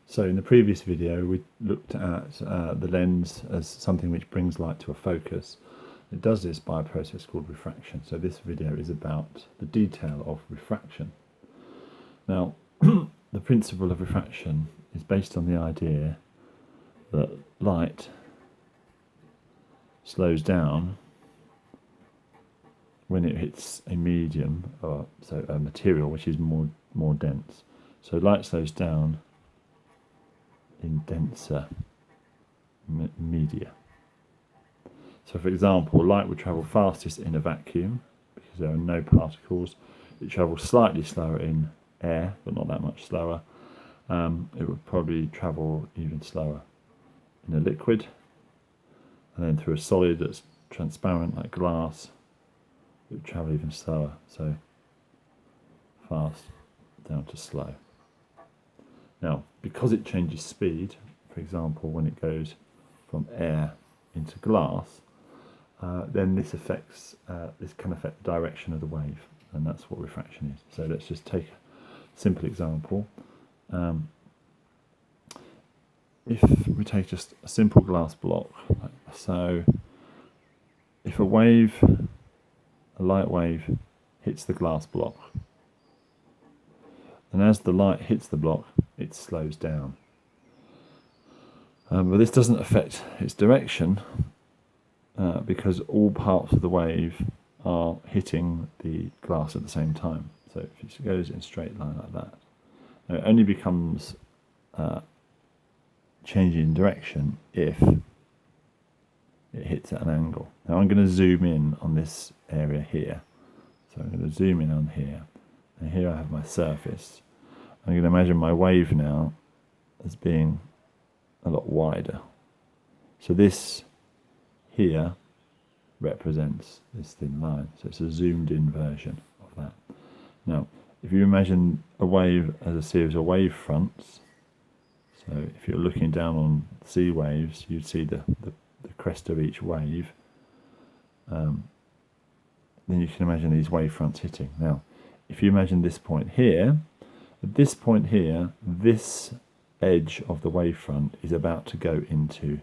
So in the previous video we looked at the lens as something which brings light to a focus. It does this by a process called refraction. So this video is about the detail of refraction. Now the principle of refraction is based on the idea that light slows down when it hits a medium, or so a material which is more dense. So light slows down in denser media. So for example, light would travel fastest in a vacuum because there are no particles. It travels slightly slower in air, but not that much slower. It would probably travel even slower in a liquid, and then through a solid that's transparent like glass, it would travel even slower, so fast down to slow. Now, because it changes speed, for example, when it goes from air into glass, then this can affect the direction of the wave, and that's what refraction is. So let's just take a simple example. If we take just a simple glass block, so if a light wave hits the glass block, and as the light hits the block, it slows down. But this doesn't affect its direction because all parts of the wave are hitting the glass at the same time. So if it goes in a straight line like that, now it only becomes changing in direction if it hits at an angle. Now I'm going to zoom in on this area here. So I'm going to zoom in on here, and here I have my surface. I'm going to imagine my wave now as being a lot wider. So this here represents this thin line. So it's a zoomed in version of that. Now, if you imagine a wave as a series of wave fronts, so if you're looking down on sea waves, you'd see the crest of each wave. Then you can imagine these wave fronts hitting. Now, if you imagine this point here, at this point here, this edge of the wavefront is about to go into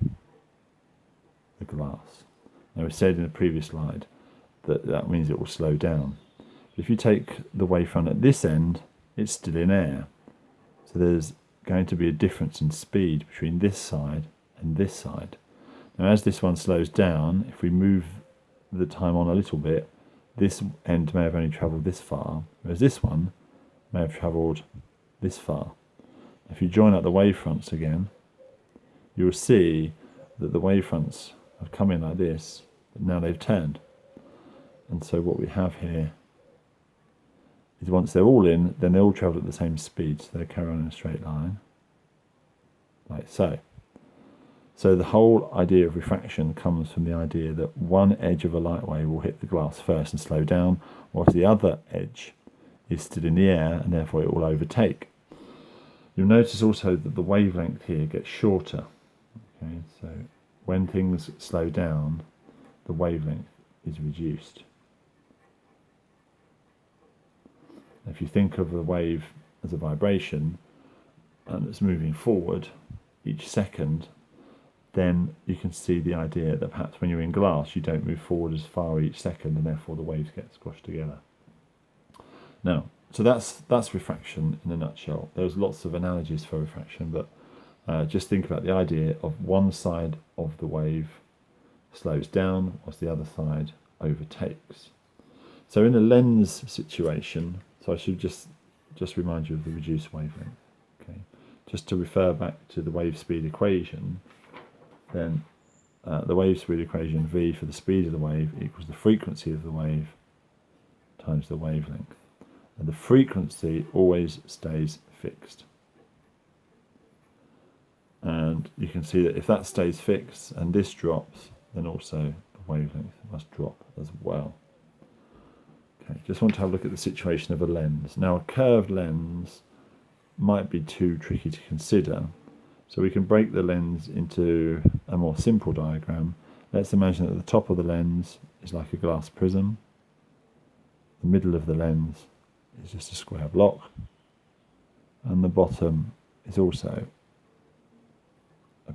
the glass. Now we said in the previous slide that means it will slow down. If you take the wavefront at this end, it's still in air. So there's going to be a difference in speed between this side and this side. Now as this one slows down, if we move the time on a little bit, this end may have only travelled this far, whereas this one may have travelled this far. If you join up the wavefronts again, you'll see that the wavefronts have come in like this, but now they've turned. And so what we have here is once they're all in, then they all travel at the same speed, so they carry on in a straight line, like so. So the whole idea of refraction comes from the idea that one edge of a light wave will hit the glass first and slow down, whilst the other edge is still in the air and therefore it will overtake. You'll notice also that the wavelength here gets shorter. Okay, so when things slow down, the wavelength is reduced. If you think of the wave as a vibration and it's moving forward each second, then you can see the idea that perhaps when you're in glass you don't move forward as far each second and therefore the waves get squashed together. Now, so that's refraction in a nutshell. There's lots of analogies for refraction, but just think about the idea of one side of the wave slows down whilst the other side overtakes. So in a lens situation, so I should just remind you of the reduced wavelength. Okay, just to refer back to the wave speed equation, then the wave speed equation, V for the speed of the wave equals the frequency of the wave times the wavelength. And the frequency always stays fixed. And you can see that if that stays fixed and this drops, then also the wavelength must drop as well. Okay, just want to have a look at the situation of a lens. Now a curved lens might be too tricky to consider, so we can break the lens into a more simple diagram. Let's imagine that the top of the lens is like a glass prism, the middle of the lens is just a square block, and the bottom is also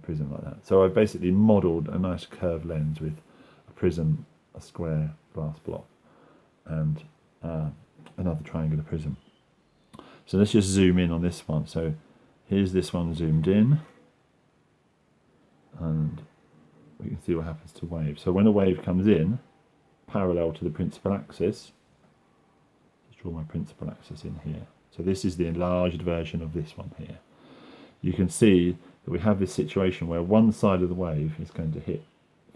prism like that. So I've basically modelled a nice curved lens with a prism, a square glass block, and another triangular prism. So let's just zoom in on this one. So here's this one zoomed in, and we can see what happens to waves. So when a wave comes in, parallel to the principal axis, let's draw my principal axis in here. So this is the enlarged version of this one here. You can see that we have this situation where one side of the wave is going to hit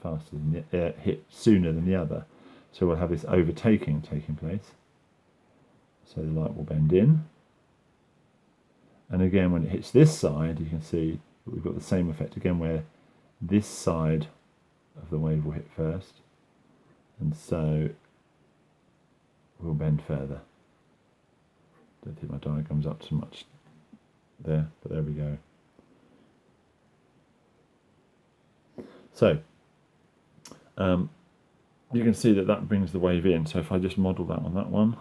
faster than hit sooner than the other. So we'll have this overtaking taking place. So the light will bend in. And again, when it hits this side, you can see that we've got the same effect again, where this side of the wave will hit first, and so we'll bend further. Don't think my diagram's up too much there, but there we go. So you can see that that brings the wave in. So if I just model that one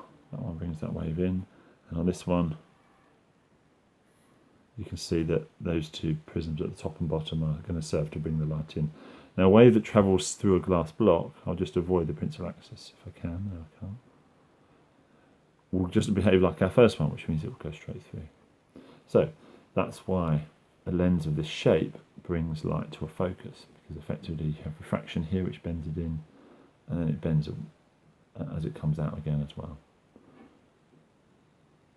brings that wave in, and on this one you can see that those two prisms at the top and bottom are going to serve to bring the light in. Now a wave that travels through a glass block, I'll just avoid the principal axis if I can. No, I can't. Will just behave like our first one, which means it will go straight through. So that's why a lens of this shape brings light to a focus, because effectively you have refraction here which bends it in, and then it bends as it comes out again as well.